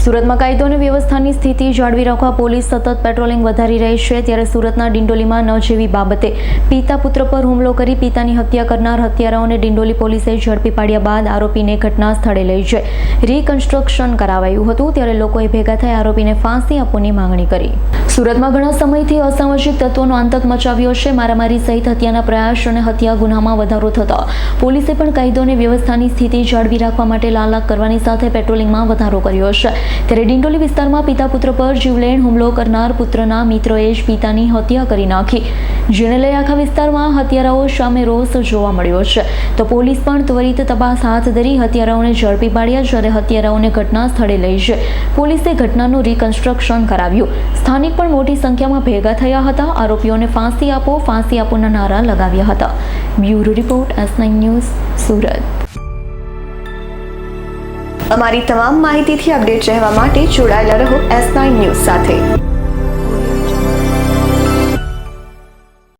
સુરતમાં કાયદો અને વ્યવસ્થાની સ્થિતિ જાળવી રાખવા પોલીસ સતત પેટ્રોલિંગ વધારી રહી છે, ત્યારે સુરતના ડિંડોલીમાં ન જેવી બાબતે પિતા પુત્ર પર હુમલો કરી પિતાની હત્યા કરનાર હત્યારાઓને ડિંડોલી પોલીસે ઝડપી પાડ્યા બાદ આરોપીને ઘટના સ્થળે લઈ જઈ રિકન્સ્ટ્રક્શન કરાવાયું હતું, ત્યારે લોકોએ ભેગા થઈ આરોપીને ફાંસી આપવાની માંગણી કરી। સુરતમાં ઘણા સમયથી અસામાજિક તત્વોનો આતંક મચાવ્યો છે। મારામારી સહિત હત્યાના પ્રયાસ અને હત્યા ગુનામાં વધારો થતા પોલીસે પણ કાયદો અને વ્યવસ્થાની સ્થિતિ જાળવી રાખવા માટે લાલાક કરવાની સાથે પેટ્રોલિંગમાં વધારો કર્યો છે। ત્યારે ડિંડોલી વિસ્તારમાં પિતા પુત્ર પર જીવલેણ હુમલો કરનાર પુત્રના મિત્રોએ જ પિતાની હત્યા કરી નાખી, જેને લઈ આખા વિસ્તારમાં હત્યારાઓ સામે રોષ જોવા મળ્યો છે। તો પોલીસ પણ ત્વરિત તપાસ હાથ ધરી હત્યારાઓને ઝડપી પાડ્યા, જ્યારે હત્યારાઓને ઘટના સ્થળે લઈ જઈ પોલીસે ઘટનાનું રિકન્સ્ટ્રક્શન કરાવ્યું। સ્થાનિક પણ મોટી સંખ્યામાં ભેગા થયા હતા, આરોપીઓને ફાંસી આપોના નારા લગાવ્યા હતા। Bureau report S9 news, Surat. અમારી તમામ માહિતીથી અપડેટ રહેવા માટે જોડાયેલા રહો S9 ન્યૂઝ સાથે।